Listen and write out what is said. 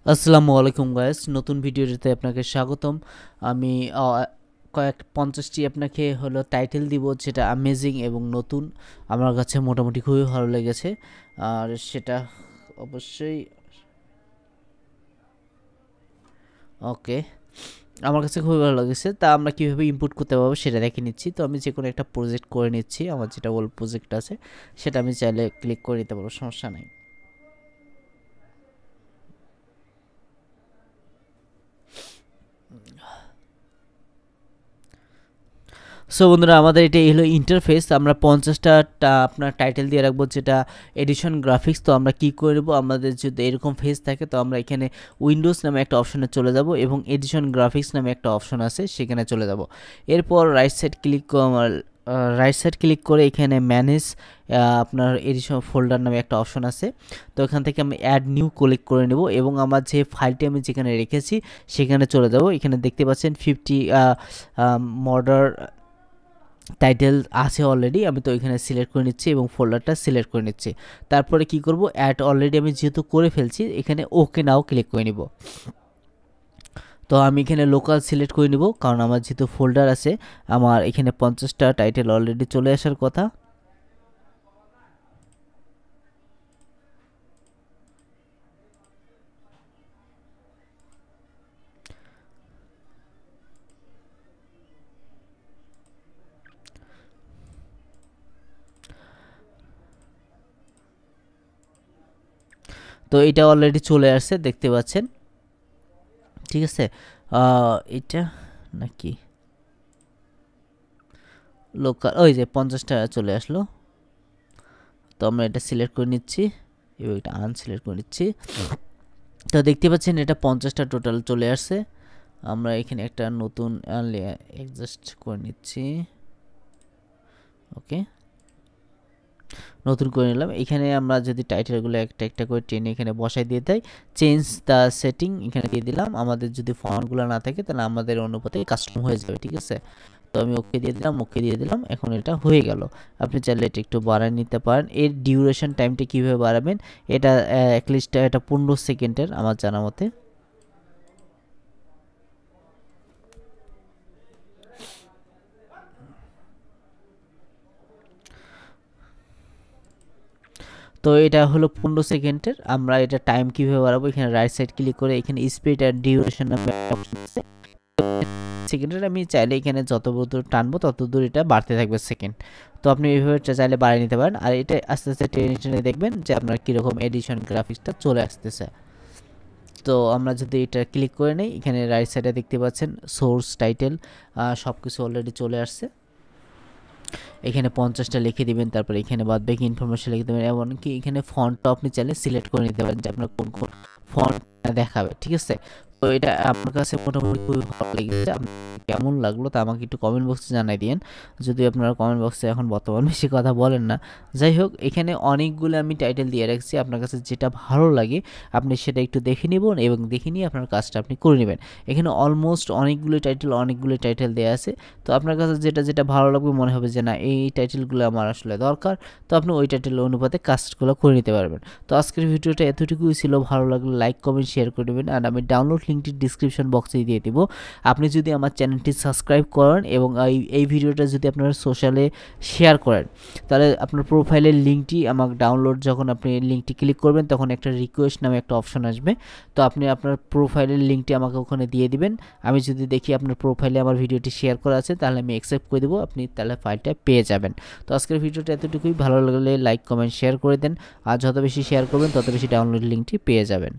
আসসালামু আলাইকুম গাইস, নতুন ভিডিওতে আপনাকে স্বাগতম। আমি কয়েক 50টি আপনাকে হলো টাইটেল দিব, যেটা অ্যামেজিং এবং নতুন। আমার কাছে মোটামুটি খুবই ভালো লেগেছে। আর সেটা অবশ্যই ওকে, আমার কাছে খুবই ভালো লেগেছে। তা আমরা কীভাবে ইনপুট করতে পারবো সেটা দেখে নিচ্ছি। তো আমি যে কোনো একটা প্রজেক্ট করে নিচ্ছি, আমার যেটা ওল্ড প্রজেক্ট আছে সেটা আমি চাইলে ক্লিক করে নিতে পারবো, সমস্যা নাই। সো বন্ধুরা, আমাদের এটা হলো ইন্টারফেস। আমরা 50টা আপনার টাইটেল দিয়ে রাখবো, যেটা এডিশন গ্রাফিক্স। তো আমরা কি করব, আমাদের যদি এরকম ফেস থাকে তো আমরা এখানে উইন্ডোজ নামে একটা অপশনে চলে যাব এবং এডিশন গ্রাফিক্স নামে একটা অপশন আছে, সেখানে চলে যাব। এরপর রাইট সাইড ক্লিক করে এখানে ম্যানেজ আপনার এডিশন ফোল্ডার নামে একটা অপশন আছে। তো এখান থেকে আমি অ্যাড নিউ ক্লিক করে নেব এবং আমার যে ফাইলটি আমি যেখানে রেখেছি সেখানে চলে যাব। এখানে দেখতে পাচ্ছেন 50 মডার টাইটেল আছে অলরেডি। আমি তো এখানে সিলেক্ট করে নিচ্ছি এবং ফোল্ডারটা সিলেক্ট করে নিচ্ছি। তারপরে কি করব, অ্যাড অলরেডি আমি যেহেতু করে ফেলছি, এখানে ওকে নাও ক্লিক করে নিব। তো আমি এখানে লোকাল সিলেক্ট করে নিব, কারণ আমার যেহেতু ফোল্ডার আছে, আমার এখানে 50টা টাইটেল অলরেডি চলে আসার কথা। তো এটা অলরেডি চলে আসছে, দেখতে পাচ্ছেন। ঠিক আছে, এটা নাকি লোকাল, ওই যে 50টা চলে আসলো। তো আমরা এটা সিলেক্ট করে নিচ্ছি এবং এটা আনসিলেক্ট করে নিচ্ছি। তো দেখতে পাচ্ছেন এটা 50টা টোটাল চলে আসছে। আমরা এখানে একটা নতুন অ্যাডজাস্ট করে নিচ্ছি। ওকে, নতুন করে নিলাম। এখানে আমরা যদি টাইটেলগুলো একটা একটা করে টেনে এখানে বসাই দিয়ে দেয়, চেঞ্জ দ্য সেটিং এখানে দিয়ে দিলাম। আমাদের যদি ফন্টগুলো না থাকে তাহলে আমাদের অনুপাতে কাস্টম হয়ে যাবে, ঠিক আছে। তো আমি ওকে দিয়ে দিলাম, ওকে দিয়ে দিলাম, এখন এটা হয়ে গেল। আপনি চাইলে এটা একটু বাড়ায় নিতে পারেন। এর ডিউরেশন টাইমটা কীভাবে বাড়াবেন, এটা অ্যাটলিস্ট এটা 15 সেকেন্ডের আমার জানা মতে। তো এটা হলো 15 সেকেন্ডের। আমরা এটা টাইম কিভাবে বাড়াবো, এখানে রাইট সাইড ক্লিক করে এখানে স্পিড আর ডিউরেশন নামে অপশন আছে। সেকেন্ডের আমি চাইলে এখানে যত দূর টানবো তত দূর এটা বাড়তে থাকবে সেকেন্ড। তো আপনি এইভাবে চাইলে বাড়িয়ে নিতে পারেন। আর এটা আস্তে আস্তে টেনে টেনে দেখবেন যে আপনার কীরকম এডিশন গ্রাফিক্সটা চলে আসতেছে। তো আমরা যদি এটা ক্লিক করে নিই, এখানে রাইট সাইডে দেখতে পাচ্ছেন সোর্স টাইটেল সব কিছু অলরেডি চলে আসছে। এখানে 50টা লিখে দিবেন, তারপর এখানে বাদ বাকি ইনফরমেশন লিখে দেবেন। এমনকি এখানে ফন্টটা আপনি চাইলে সিলেক্ট করে নিতে পারেন যে আপনার কোন কোন ফন্ট দেখাবে, ঠিক আছে। তো এটা আমার কাছে মোটামুটি খুবই ভালো লেগেছে। কেমন লাগলো তা আমাকে একটু কমেন্ট বক্সে জানাই দিন, যদি আপনারা কমেন্ট বক্সে এখন বর্তমান বেশি কথা বলেন না। যাই হোক, এখানে অনেকগুলো আমি টাইটেল দিয়ে রাখছি, আপনার কাছে যেটা ভালো লাগে আপনি সেটা একটু দেখে নেবেন এবং দেখে নিয়ে আপনার কাজটা আপনি করে নেবেন। এখানে অলমোস্ট অনেকগুলো টাইটেল দেওয়া আছে। তো আপনার কাছে যেটা যেটা ভালো লাগবে, মনে হবে যে না এই টাইটেলগুলো আমার আসলে দরকার, তো আপনি ওই টাইটেল অনুপাতে কাজগুলো করে নিতে পারবেন। তো আজকের ভিডিওটা এতটুকুই ছিল। ভালো লাগলে লাইক কমেন্ট শেয়ার করে দেবেন, আর আমি ডাউনলোড লিঙ্কটি ডিসক্রিপশন বক্সে দিয়ে দিব। আপনি যদি আমার চ্যানেলটি সাবস্ক্রাইব করেন এবং এই ভিডিওটা যদি আপনারা সোশ্যালে শেয়ার করেন, তাহলে আপনার প্রোফাইলের লিঙ্কটি আমাকে ডাউনলোড, যখন আপনি লিঙ্কটি ক্লিক করবেন তখন একটা রিকোয়েস্ট নামে একটা অপশন আসবে। তো আপনি আপনার প্রোফাইলের লিঙ্কটি আমাকে ওখানে দিয়ে দিবেন। আমি যদি দেখি আপনার প্রোফাইলে আমার ভিডিওটি শেয়ার করা আছে, তাহলে আমি অ্যাকসেপ্ট করে দেবো, আপনি তাহলে ফাইলটা পেয়ে যাবেন। তো আজকের ভিডিওটা এতটুকুই। ভালো লাগলে লাইক কমেন্ট শেয়ার করে দেন, আর যত বেশি শেয়ার করবেন তত বেশি ডাউনলোড লিঙ্কটি পেয়ে যাবেন।